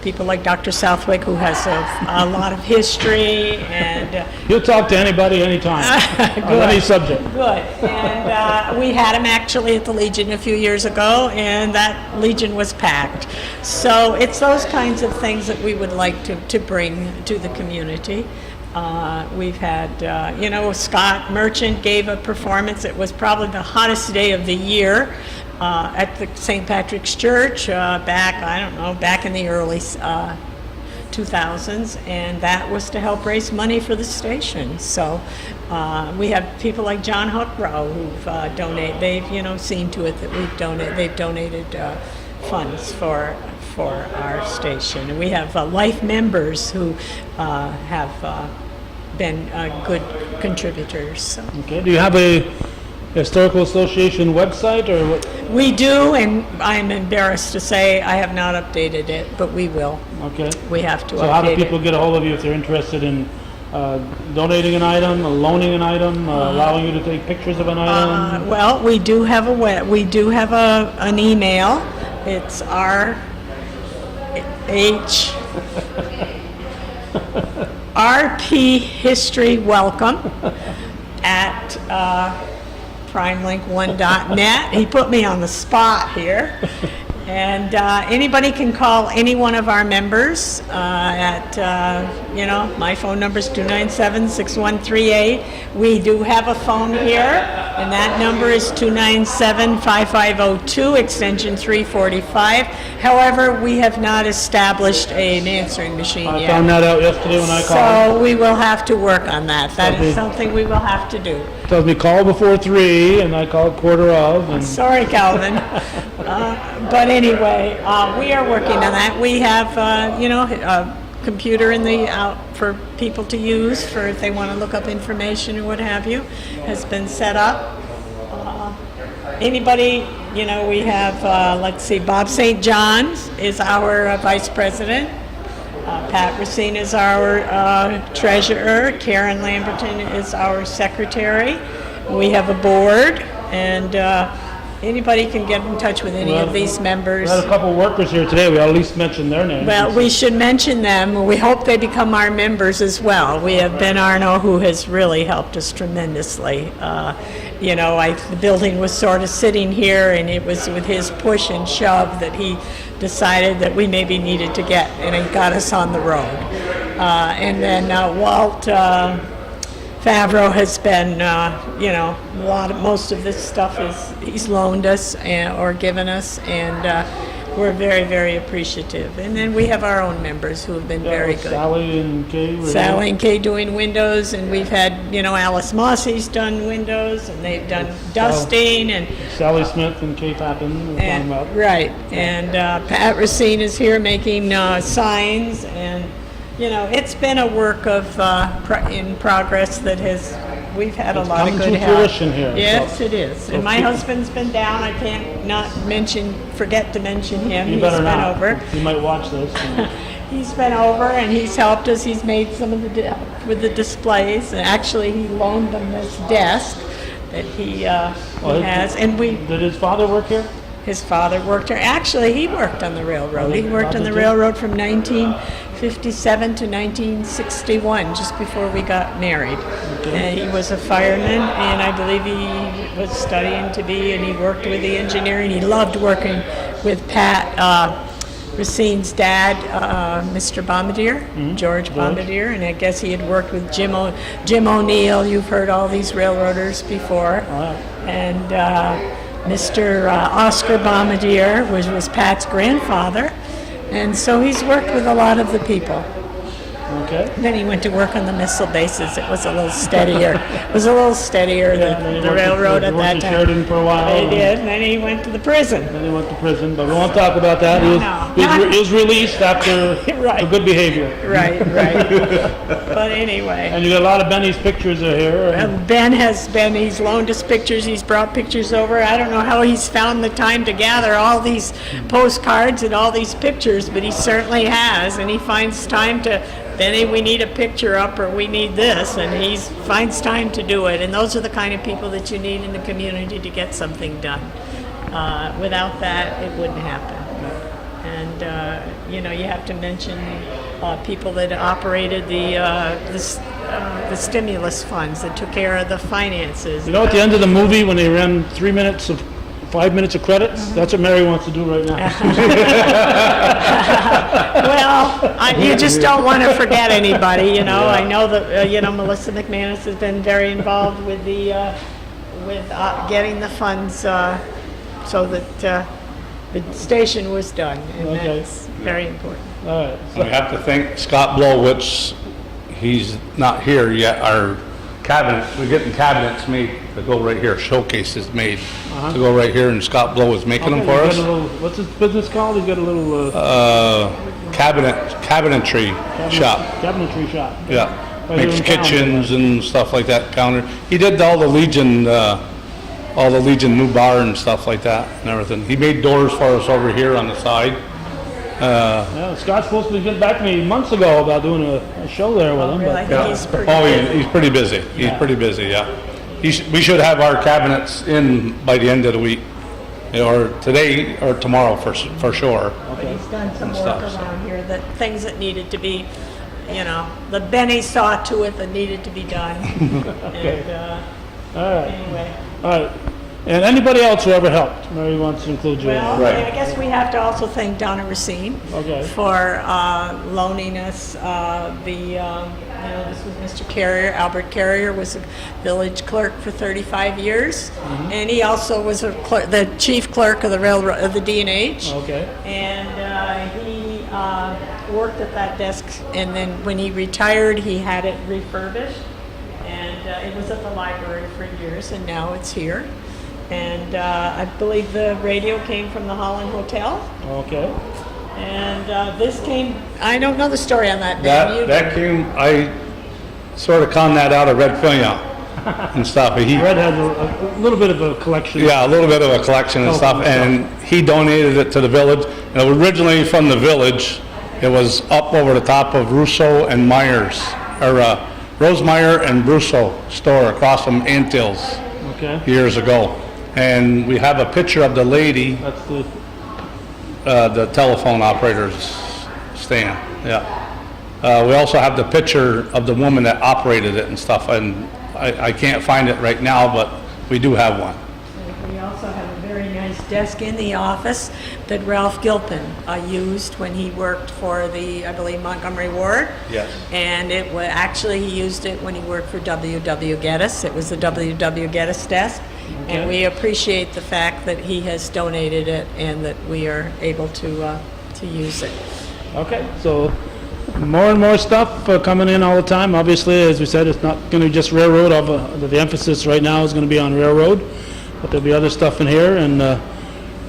people like Dr. Southwick, who has a lot of history, and You'll talk to anybody, anytime, on any subject. good. And we had him actually at the Legion a few years ago, and that Legion was packed. So it's those kinds of things that we would like to bring to the community. We've had, you know, Scott Merchant gave a performance. It was probably the hottest day of the year. At the St. Patrick's Church back in the early 2000s, and that was to help raise money for the station. So we have people like John Huckrow who've donated. They've, you know, seen to it that they've donated funds for our station. And we have life members who have been good contributors. So. Okay, do you have a Historical Association website, or what? We do, and I'm embarrassed to say I have not updated it, but we will. Okay. We have to So how do update people it. get a hold of you if they're interested in donating an item, loaning an item, allowing you to take pictures of an item? Well, we do have an email. It's RP History Welcome at primelink1.net. He put me on the spot here. And anybody can call any one of our members you know, my phone number is 297-6138. We do have a phone here, and that number is 297-5502, extension 345. However, we have not established an answering machine I yet. found that out yesterday when I called. So we will have to work on that. That is something we will have to do. Tells me call before 3, and I called quarter of, and Sorry, Calvin. But anyway, we are working on that. We have, you know, a computer out for people to use for if they want to look up information or what have you, has been set up. Anybody, you know, we have, let's see, Bob St. John is our vice president. Pat Racine is our treasurer. Karen Lamberton is our secretary. We have a board, and anybody can get in touch with any of these members. we had a couple workers here today. We ought to at least mention their names. Well, we should mention them. We hope they become our members as well. We have Ben Arno, who has really helped us tremendously. You know, the building was sort of sitting here, and it was with his push and shove that he decided that we maybe needed to get, and it got us on the road. And then Walt Favreau has been, you know, most of this stuff he's loaned us or given us, and we're very, very appreciative. And then we have our own members who have been very good. Sally and Kay. Sally and Kay doing windows, and we've had, you know, Alice Mossie's done windows, and they've done dusting, and Sally Smith and Kay Pappen. We're talking about. right. And Pat Racine is here making signs, and you know, it's been a work of in progress that has we've had a It's lot of coming good to help. fruition here, Yes, so- it is. And my keep- husband's been down. I can't not forget to mention him. You He's better been not. over. You might watch this. He's been over and he's helped us. He's made some of with the displays. And actually, he loaned them this desk that he has. And Did his father work here? his father worked here. Actually, he worked on the railroad. He worked on the railroad from 1957 to 1961, just before we got married. And he was a fireman, and I believe he was studying to be, and he worked with the engineering. He loved working with Pat Racine's dad, Mr. Bombardier, George Bombardier, and I guess he had worked with Jim O'Neill. You've heard all these railroaders before. And Mr. Oscar Bombardier was Pat's grandfather, and so he's worked with a lot of the people. Okay. Then he went to work on the missile bases. It was a little steadier. It was a little steadier than the railroad at that time. Sheridan for a while. He did, and then he went to the prison. Then he went to prison, but we won't talk about that. No. He was released after Right. for good behavior. Right. But anyway. And you got a lot of Benny's pictures are here. And He's loaned us pictures, he's brought pictures over. I don't know how he's found the time to gather all these postcards and all these pictures, but he certainly has, and he finds time to, Benny, we need a picture up, or we need this, and he finds time to do it. And those are the kind of people that you need in the community to get something done. Without that, it wouldn't happen. And, you have to mention people that operated the stimulus funds, that took care of the finances. you know, at the end of the movie, when they ran 5 minutes of credits, that's what Mary wants to do right now. Well, you just don't want to forget anybody, you know. I know that, Melissa McManus has been very involved with getting the funds so that the station was done, and Okay. that's very important. All right. We have to thank Scott Blow, which he's not here yet. Our cabinet, we're getting cabinets made to go right here, showcases made to go right here, and Scott Blow is making them Okay, for he's us. got a little- what's his business called? He's got a little Cabinetry shop. Cabinetry shop. Yeah, Right here makes in town. kitchens and stuff like that, counter. He did all the Legion new bar and stuff like that and everything. He made doors for us over here on the side. Yeah, Scott's supposed to get back to me months ago about doing a show there with him. Really, I But, think he's pretty Oh, good. he's pretty busy. He's pretty busy, yeah. We should have our cabinets in by the end of the week, or today or tomorrow for sure. But he's done some work stuff, so. around here, things that needed to be, the Benny saw to it that needed to be done. Okay. And, all right. anyway. All right. And anybody else who ever helped, Mary wants to include you. in Well, that. Right. I guess we have to also thank Donna Racine Okay. for loaning us this was Mr. Carrier. Albert Carrier was a village clerk for 35 years, and he also was the chief clerk of the railroad of the D&H. Okay. And he worked at that desk, and then when he retired, he had it refurbished, and it was at the library for years, and now it's here. And I believe the radio came from the Holland Hotel, Okay. and this came, I don't know the story on that. Dan. That came, I sort of conned that out of Red Fillion and stuff. Red has a little bit of a collection. Yeah, a little bit of a collection and stuff, and he donated it to the village. And it was originally from the village. It was up over the top of Russo and Myers, or Rosemeyer and Brusso store across from Antilles Okay. years ago. And we have a picture of the lady, That's the telephone operator's stand, yeah. We also have the picture of the woman that operated it and stuff, and I can't find it right now, but we do have one. We also have a very nice desk in the office that Ralph Gilpin used when he worked for the, I believe, Montgomery Ward. Yes. And actually, he used it when he worked for W.W. Geddes. It was the W.W. Geddes desk. Okay. And we appreciate the fact that he has donated it and that we are able to use it. okay. So more and more stuff coming in all the time. Obviously, as we said, it's not going to be just railroad. The emphasis right now is going to be on railroad, but there'll be other stuff in here. And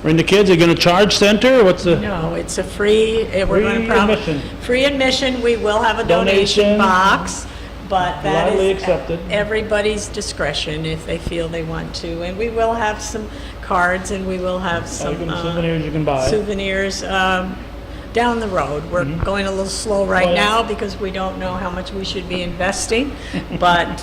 bring the kids. Are you going to charge center? Or what's the No, it's a free, we're going Free to admission. Free admission. We will have a Donation. donation box, But that Gladly is accepted. everybody's discretion if they feel they want to. And we will have some cards and we will have some Souvenirs you can buy. souvenirs down the road. We're going a little slow right Oh, yeah. now because we don't know how much we should be investing, but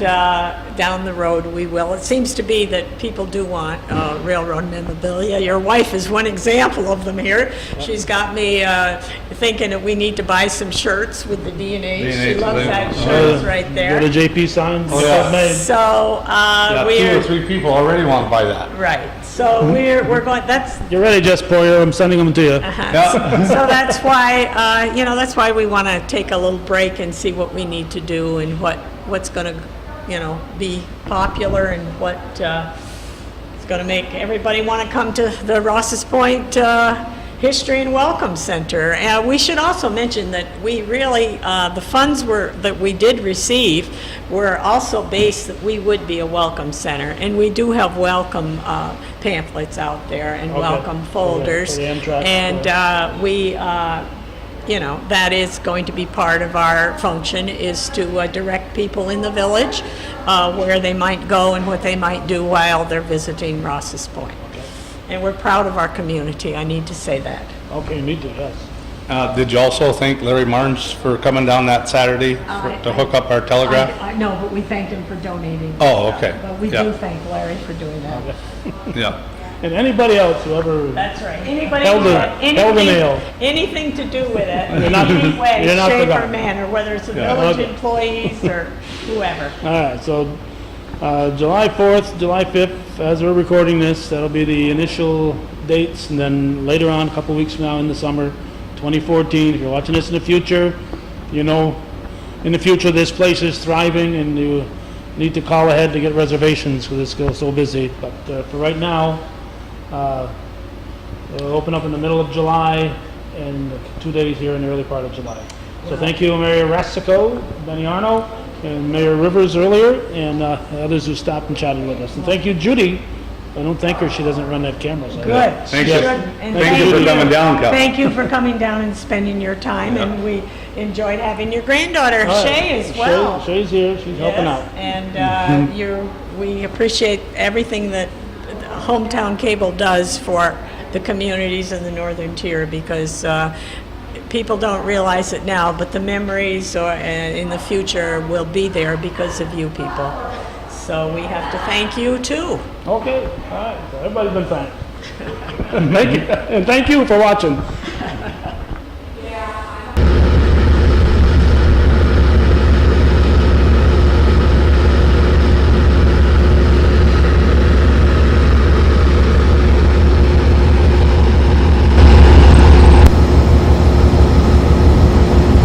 down the road we will. It seems to be that people do want railroad memorabilia. Your wife is one example of them here. She's got me thinking that we need to buy some shirts with the D&H. She D&H, loves that oh, shirt right Go there. to JP Signs. Oh, yeah. Made. So Yeah, we 2 or are 3 people already want to buy that. right. So we're going. That's You're ready, Jess Poirier. I'm sending them to you. Yeah. so that's why that's why we want to take a little break and see what we need to do and what's going to be popular and what is going to make everybody want to come to the Rouses Point History and Welcome Center. We should also mention that we really the funds that we did receive were also based that we would be a welcome center, and we do have welcome pamphlets out there and Okay. welcome folders, For the Amtrak, and we that is going to be part of our function, is to direct people in the village where they might go and what they might do while they're visiting Rouses Point. And we're proud of our community, I need to say that. Okay, me too, yes. Did you also thank Larry Marnes for coming down that Saturday to hook up our telegraph? I know, but we thanked him for donating. Oh, okay. But we Yeah. do thank Larry for doing that. Yeah. And anybody else who ever, That's right. Anybody Held who a- had held a nail. anything to do with it, in not- any way, you're not shape, or forgotten. manner, whether it's the Yeah. village Okay. employees or whoever. all right, so July 4th, July 5th, as we're recording this, that'll be the initial dates, and then later on, a couple weeks from now in the summer, 2014, if you're watching this in the future, in the future this place is thriving and you need to call ahead to get reservations because it's so busy. But for right now, we'll open up in the middle of July and 2 days here in the early part of July. So thank you, Mayor Rassico, Benny Arno, and Mayor Rivers earlier, and others who stopped and chatted with us. And thank you, Judy. I don't thank her, she doesn't run that camera. So Good. Thank you. Good. And Thank you for coming down, Cal. Thank you for coming down and spending your time, and we enjoyed having your granddaughter, All right. Shay, as well. Shay's here, she's helping Yes, out. And we appreciate everything that Hometown Cable does for the communities in the Northern Tier, because people don't realize it now, but the memories in the future will be there because of you people. So we have to thank you too. Okay, all right, so everybody's been thanked. Thank you, and thank you for watching.